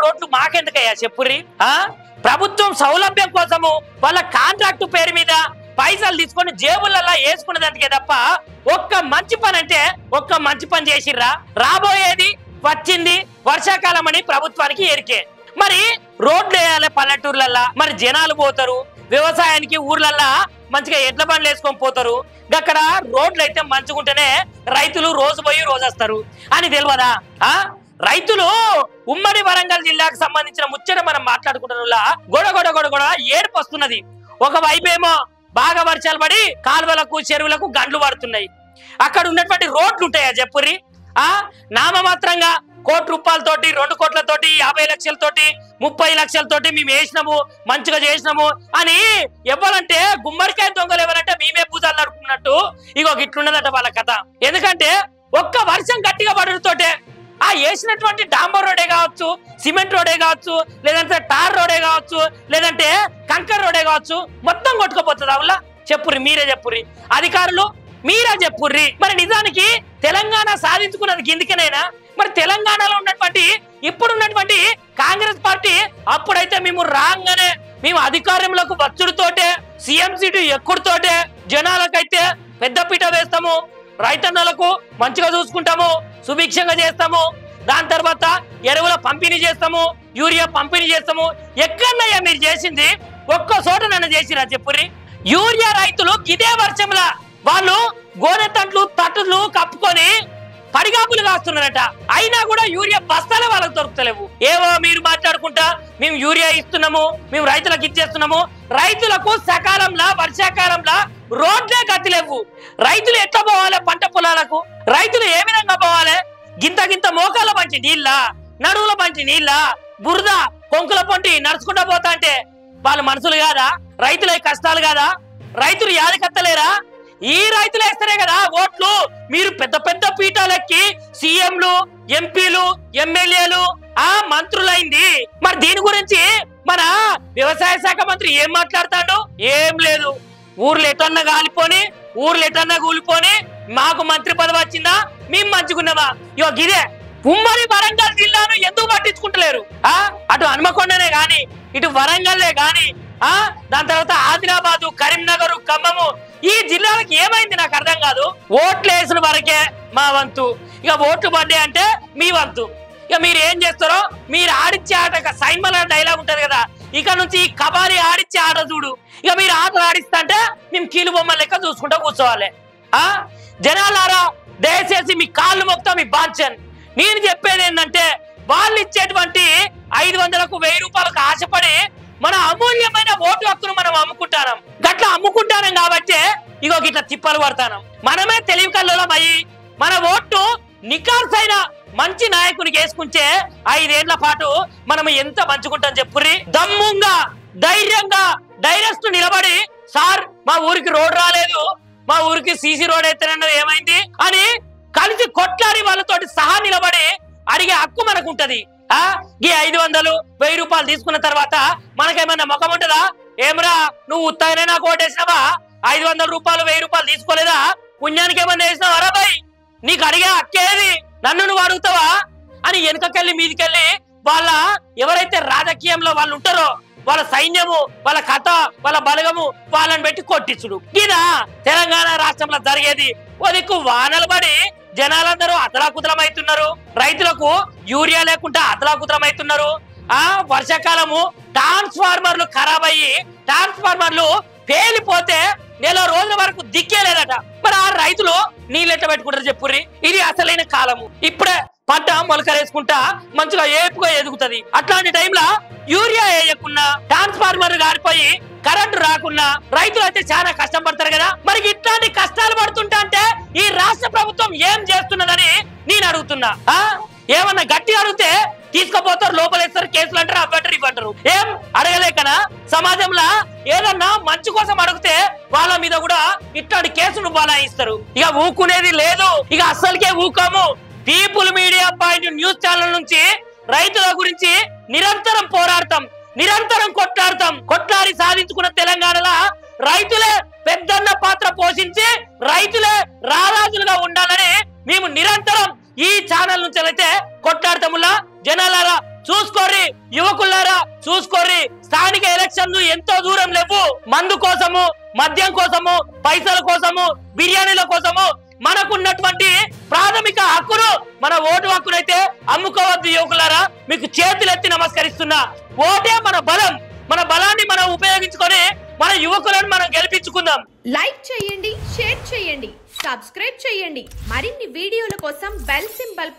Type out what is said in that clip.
రోడ్లు మాకెందుకయ్యా చెప్పుర్రి? ప్రభుత్వం సౌలభ్యం కోసము వాళ్ళ కాంట్రాక్టు పేరు మీద పైసలు తీసుకొని జేబులలో వేసుకున్నదానికే తప్ప ఒక్క మంచి పని అంటే ఒక్క మంచి పని చేసిర్రా? రాబోయేది వచ్చింది వర్షాకాలం అని ప్రభుత్వానికి ఎరికే. మరి రోడ్లు వేయాలి పల్లెటూర్లల్లా, మరి జనాలు పోతారు వ్యవసాయానికి, ఊర్లల్లా మంచిగా ఎడ్ల బండ్లు వేసుకొని పోతారు. అక్కడ రోడ్లు అయితే మంచిగుంటేనే రైతులు రోజు పోయి రోజు వస్తారు అని తెలియదా? రైతులు ఉమ్మడి వరంగల్ జిల్లాకు సంబంధించిన ముచ్చట మనం మాట్లాడుకుంటున్నా గొడ గొడ గొడ గొడ ఏడుపు వస్తున్నది. ఒకవైపేమో బాగా వర్షాలు పడి కాలువలకు చెరువులకు గండ్లు పడుతున్నాయి. అక్కడ ఉన్నటువంటి రోడ్లు ఉంటాయా చెప్పుర్రి? నామమాత్రంగా ₹1,00,00,000తోటి 2 కోట్లతోటి 50 లక్షలతోటి 30 లక్షలతోటి మేము వేసినాము మంచిగా చేసినాము అని ఎవరంటే గుమ్మడికాయ దొంగలు ఎవరంటే మేమే పూజలు నడుపుకున్నట్టు ఇగో గిట్లున్నదట వాళ్ళ కథ. ఎందుకంటే ఒక్క వర్షం గట్టిగా పడుతోటే వేసినటువంటి డాంబర్ రోడే కావచ్చు, సిమెంట్ రోడే కావచ్చు, లేదంటే టార్ రోడే కావచ్చు, లేదంటే కంకర్ రోడే కావచ్చు, మొత్తం కొట్టుకుపోతుంది. అవులా చెప్పుర్రి, మీరే చెప్పుర్రి, అధికారులు మీరే చెప్పుర్రి. మరి నిజానికి తెలంగాణ సాధించుకున్నది గిందికనైనా? మరి తెలంగాణలో ఉన్నటువంటి ఇప్పుడున్నటువంటి కాంగ్రెస్ పార్టీ అప్పుడైతే మేము రాగానే మేము అధికారంలోకి వచ్చుడుతోటే సీఎం సీటు ఎక్కుడుతోటే జనాలకైతే పెద్దపీట వేస్తాము, రైతన్నలకు మంచిగా చూసుకుంటాము, సుభిక్షంగా చేస్తాము, దాని తర్వాత ఎరువుల పంపిణీ చేస్తాము, యూరియా పంపిణీ చేస్తాము. ఎక్కడయ్యా మీరు చేసింది? ఒక్క చోట నన్ను చేసిరా చెప్పుర్రి? యూరియా రైతులు గిదే వర్షంలా వాళ్ళు గోనెతంట్లు తట్టులు కప్పుకొని పడిగాపులు కాస్తున్నారట. అయినా కూడా యూరియా బస్తాలే వాళ్ళకి దొరుకుతలేవు. ఏవో మీరు మాట్లాడుకుంటా మేము యూరియా ఇస్తున్నాము, మేము రైతులకు ఇచ్చేస్తున్నాము. రైతులకు సకాలంలో వర్షాకాలంలో రోడ్లే గతిలేవు. రైతులు ఎట్లా పోవాలి పంట పొలాలకు? రైతులు ఏ విధంగా పోవాలి? గింత గింత మోకాళ్ళ పంచి నీళ్ళ, నడువుల పంచి నీళ్ళ, బురద కొంకుల పొంటి నడుచుకుంటా పోతా అంటే వాళ్ళు మనుషులు కాదా? రైతుల కష్టాలు కాదా? రైతులు యాదకత్తలేరా? ఈ రైతులు వేస్తేనే కదా ఓట్లు. మీరు పెద్ద పెద్ద పీఠాలెక్కి సీఎంలు, ఎంపీలు, ఎమ్మెల్యేలు, మంత్రులైంది. మరి దీని గురించి మన వ్యవసాయ శాఖ మంత్రి ఏం మాట్లాడతాడు? ఏం లేదు. ఊర్లు ఎటన్నా కాలిపోని, ఊర్లు ఎటన్నా కూలిపోని మాకు మంత్రి పదవి వచ్చిందా, మేము మంచుకున్నావా? ఇగో గిదే ఉమ్మడి వరంగల్ జిల్లాను ఎందుకు పట్టించుకుంటలేరు? అటు హనుమకొండనే గాని, ఇటు వరంగల్లే గాని, దాని తర్వాత ఆదిలాబాదు, కరీంనగర్, ఖమ్మము, ఈ జిల్లాలకు ఏమైంది నాకు అర్థం కాదు. ఓట్లు వేసిన వరకే మా వంతు, ఇక ఓట్లు పడ్డాయి అంటే మీ వంతు. ఇక మీరు ఏం చేస్తారో మీరు ఆడిచ్చే ఆట సైన్మల డైలాగ్ ఉంటది కదా, ఇక నుంచి కబాడీ ఆడిచ్చే ఆట చూడు. ఇక మీరు ఆటలు ఆడిస్తా అంటే మేము కీలు బొమ్మ లెక్క చూసుకుంటూ కూర్చోవాలి. జనాలారా దయచేసి మీ కాళ్ళు మొక్తా మీ బాంచన్. నేను చెప్పేది ఏంటంటే వాళ్ళు ఇచ్చేటువంటి 500కు 1000 రూపాయలకు ఆశపడి మన అమూల్యమైన ఓటు హక్కును మనం అమ్ముకుంటాం. గట్లా అమ్ముకుంటానం కాబట్టి ఇగో గిట్లా తిప్పలు పడతాం. మనమే తెలివి కల్లోలం అయ్యి మన ఓటు నికార్సైన మంచి నాయకునికి వేసుకుంటే 5 ఏళ్ల పాటు మనం ఎంత మంచుకుంటాం చెప్పుర్రి? దమ్ముగా ధైర్యంగా డైరెక్ట్ నిలబడి సార్ మా ఊరికి రోడ్ రాలేదు, మా ఊరికి సీసీ రోడ్ ఎత్తనన్నది ఏమైంది అని కలిసి కొట్లాడి వాళ్ళతోటి సహా నిలబడి అడిగే హక్కు మనకుంటది. ఈ 500, 1000 రూపాయలు తీసుకున్న తర్వాత మనకేమన్నా ముఖం ఉంటుందా? ఏమరా నువ్వు ఉత్తగానే నాకు ఓటేసినావా? 500 రూపాయలు 1000 రూపాయలు తీసుకోలేదా? పుణ్యానికి ఏమన్నా వేసినావా? రాబాయ్ నీకు అడిగే హక్కేది? నన్ను నువ్వు అడుగుతావా అని వెనుకకెళ్ళి మీదికెళ్ళి వాళ్ళ ఎవరైతే రాజకీయంలో వాళ్ళు ఉంటారో వాళ్ళ సైన్యము, వాళ్ళ కథ, వాళ్ళ బలగము వాళ్ళని పెట్టి కొట్టించుడు. ఇదా తెలంగాణ రాష్ట్రంలో జరిగేది? ఓ దిక్కు వానలు పడి జనాలందరూ అతలాకుతలం అవుతున్నారు, రైతులకు యూరియా లేకుండా అతలాకుతలం అవుతున్నారు. వర్షాకాలము ట్రాన్స్ఫార్మర్లు ఖరాబ్ అయ్యి ట్రాన్స్ఫార్మర్లు పేలిపోతే నెల రోజుల వరకు దిక్కే లేదట. మరి ఆ రైతులు నీళ్ళెట్ట పెట్టుకుంటారు చెప్పుర్రి? ఇది అసలైన కాలము. ఇప్పుడే పంట మొలకలేసుకుంటా మంచిగా ఏపుగా ఎదుగుతుంది. అట్లాంటి టైంలో యూరియా వేయకున్నా, ట్రాన్స్ఫార్మర్ గారిపోయి కరెంటు రాకున్నా రైతులు అయితే చాలా కష్టం పడతారు కదా. మరి ఇట్లాంటి కష్టాలు పడుతుంటా అంటే ఈ రాష్ట్ర ప్రభుత్వం ఏం చేస్తున్నదని నేను అడుగుతున్నా. ఏమన్నా గట్టి అడిగితే తీసుకుపోతారు, లోపలేస్తారు, కేసులు అంటారు, అవ్వంటారు, ఇవ్వంటారు. ఏం అడగలేకనా? సమాజంలో ఏదన్నా మంచి కోసం అడిగితే వాళ్ళ మీద కూడా ఇట్లాంటి కేసులు బలాయిస్తారు. ఇక ఊకునేది లేదు, ఇక అస్సలకే ఊకోము. People media point news channel నుంచి రైతుల గురించి నిరంతరం పోరాడతాం, నిరంతరం కొట్లాడతాం. కొట్లాడి సాధించుకున్న తెలంగాణలో రైతులే పెద్దన్న పాత్ర పోషించి రైతులే రారాజులుగా ఉండాలని మేము నిరంతరం ఈ ఛానల్ నుంచి అయితే కొట్లాడతాములా. జనాల చూసుకోర్రి యువకులారా, చూసుకోర్రి. స్థానిక ఎలక్షన్లు ఎంతో దూరం లేవు. మందు కోసము, మద్యం కోసము, పైసల కోసము, బిర్యానీల కోసము మనకున్నటువంటి ప్రాథమిక హక్కును, మన ఓటు హక్కునైతే అమ్ముకోవద్దు యువకులారా. మీకు చేతులెత్తి నమస్కరిస్తున్నా. ఓటే మన బలం. మన బలాన్ని మనం ఉపయోగించుకొని మన యువకులను మనం గెలిపించుకుందాం. లైక్ చేయండి, షేర్ చేయండి, సబ్స్క్రైబ్ చేయండి. మరిన్ని వీడియోల కోసం బెల్ సింబల్